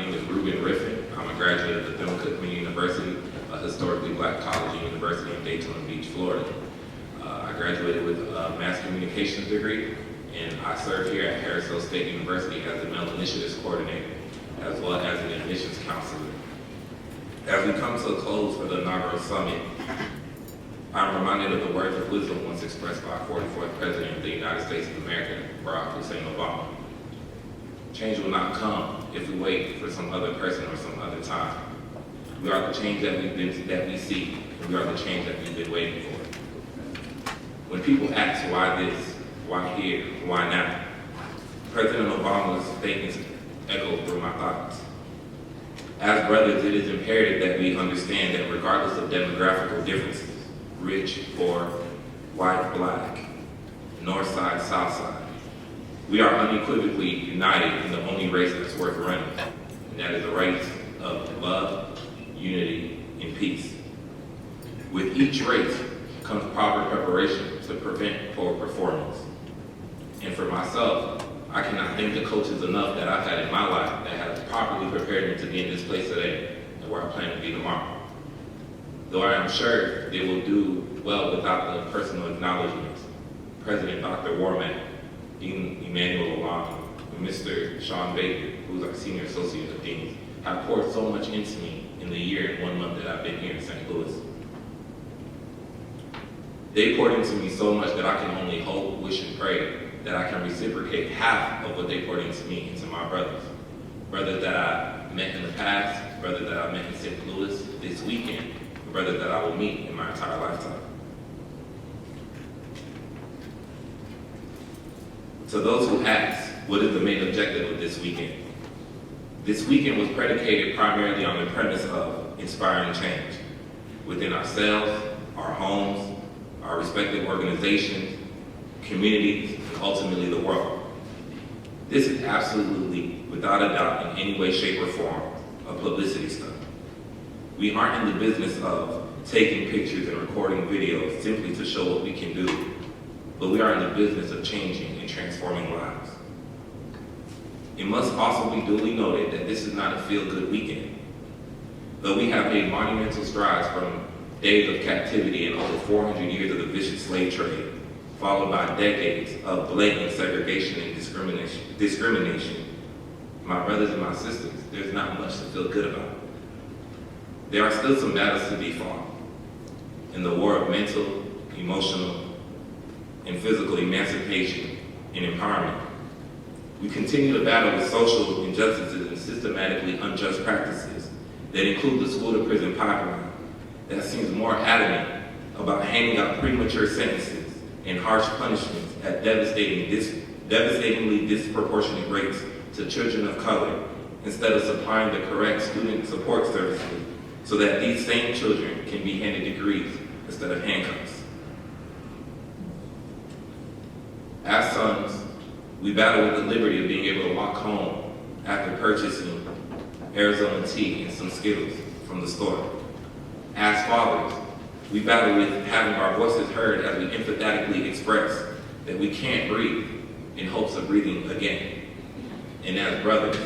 name is Reuben Rifin. I'm a graduate of the Cook Community University, a historically black college and university in Daytona Beach, Florida. I graduated with a mass communications degree, and I served here at Harris-Stowe State University as the Male Initiatives Coordinator, as well as an admissions counselor. As we come to a close for the inaugural summit, I'm reminded of the words of wisdom once expressed by 44th President of the United States of America, Barack Hussein Obama. Change will not come if we wait for some other person or some other time. We are the change that we seek, and we are the change that we've been waiting for. When people ask why this, why here, why now, President Obama's statements echo through my thoughts. As brothers, it is imperative that we understand that regardless of demographical differences, rich, poor, white, black, north side, south side, we are unequivocally united in the only race that's worth running, and that is the race of love, unity, and peace. With each race comes proper preparation to prevent poor performance. And for myself, I cannot thank the coaches enough that I've had in my life that have properly prepared me to be in this place today and where I plan to be tomorrow. Though I am sure they will do well without the personal acknowledgments, President Dr. Warmack, Dean Emmanuel Alon, and Mr. Sean Baker, who's our Senior Associate of Deans, have poured so much into me in the year and 1 month that I've been here in St. Louis. They poured into me so much that I can only hope, wish, and pray that I can reciprocate half of what they poured into me, into my brothers. Brothers that I met in the past, brothers that I met in St. Louis this weekend, and brothers that I will meet in my entire lifetime. To those who ask, what is the main objective of this weekend? This weekend was predicated primarily on the premise of inspiring change within ourselves, our homes, our respective organizations, communities, and ultimately the world. This is absolutely, without a doubt, in any way, shape, or form, a publicity stunt. We aren't in the business of taking pictures and recording videos simply to show what we can do, but we are in the business of changing and transforming lives. It must also be duly noted that this is not a feel-good weekend. Though we have made monumental strides from days of captivity and over 400 years of the vicious slave trade, followed by decades of blatant segregation and discrimination, my brothers and my sisters, there's not much to feel good about. There are still some battles to be fought in the war of mental, emotional, and physical emancipation and empowerment. We continue to battle with social injustices and systematically unjust practices that include the school-to-prison pipeline that seems more adamant about handing out premature sentences and harsh punishments at devastatingly disproportionate rates to children of color instead of supplying the correct student support services so that these same children can be handed degrees instead of handcuffs. As sons, we battle with the liberty of being able to walk home after purchasing Arizona tea and some Skittles from the store. As fathers, we battle with having our voices heard as we emphatically express that we can't breathe in hopes of breathing again. And as brothers,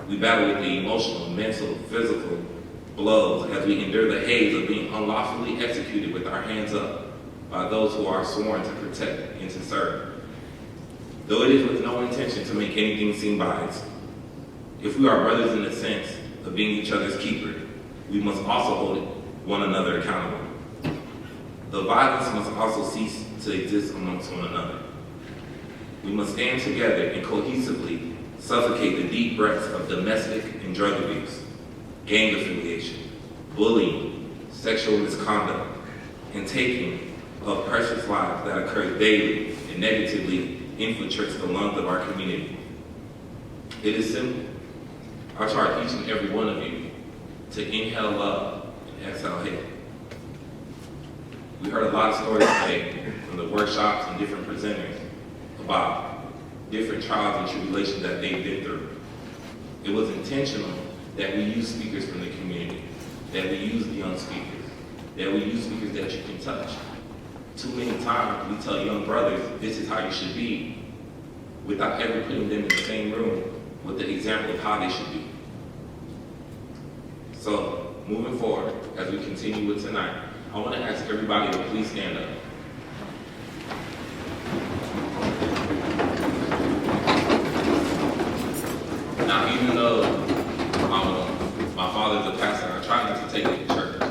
we battle with the emotional, mental, physical blows as we endure the haze of being unlawfully executed with our hands up by those who are sworn to protect and to serve. Though it is with no intention to make anything seem biased, if we are brothers in the sense of being each other's keeper, we must also hold one another accountable. The violence must also cease to exist amongst one another. We must stand together and cohesively suffocate the deep breaths of domestic and drug abuse, gang affiliation, bullying, sexual misconduct, and taking of precious lives that occur daily and negatively infiltrates the lungs of our community. It is simple. I charge each and every one of you to inhale love and exhale hate. We heard a lot of stories today from the workshops and different presenters about different trials and tribulations that they've been through. It was intentional that we use speakers from the community, that we use young speakers, that we use speakers that you can touch. Too many times we tell young brothers, this is how you should be, without ever putting them in the same room with the example of how they should be. So, moving forward, as we continue with tonight, I want to ask everybody to please stand up. Now, even though my father's a pastor, I try not to take it to church.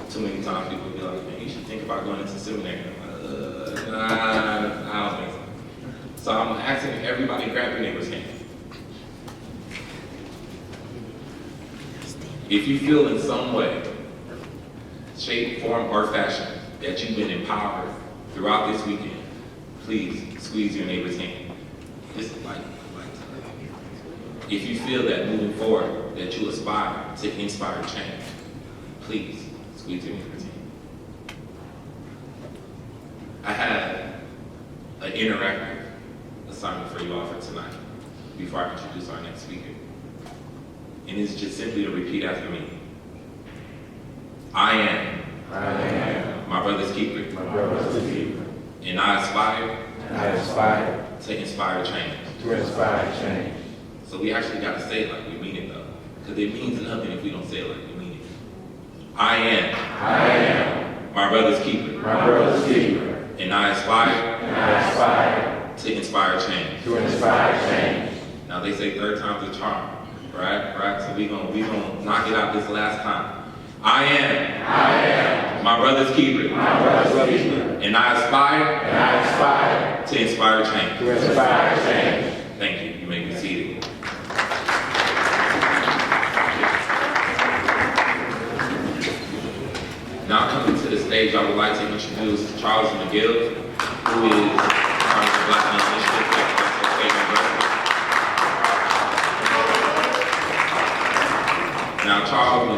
Too many times people be like, man, you should think about going into seminary. I'm like, I don't think so. So I'm asking everybody to grab your neighbor's hand. If you feel in some way, shape, form, or fashion that you've been empowered throughout this weekend, please squeeze your neighbor's hand. Just like. If you feel that moving forward, that you aspire to inspire change, please squeeze your neighbor's hand. I have an interactive assignment for you all for tonight before I introduce our next speaker. And it's just simply to repeat after me. I am my brother's keeper. And I aspire to inspire change. So we actually got to say it like we mean it though. Because it means nothing if we don't say it like we mean it. I am my brother's keeper. And I aspire to inspire change. Now they say third time's a charm. Right? So we gonna knock it out this last time. I am my brother's keeper. And I aspire to inspire change. Thank you. You may be seated. Now coming to the stage, I would like to introduce Charles McGill, who is part of the Black Initiative at Harris-Stowe University. Now, Charles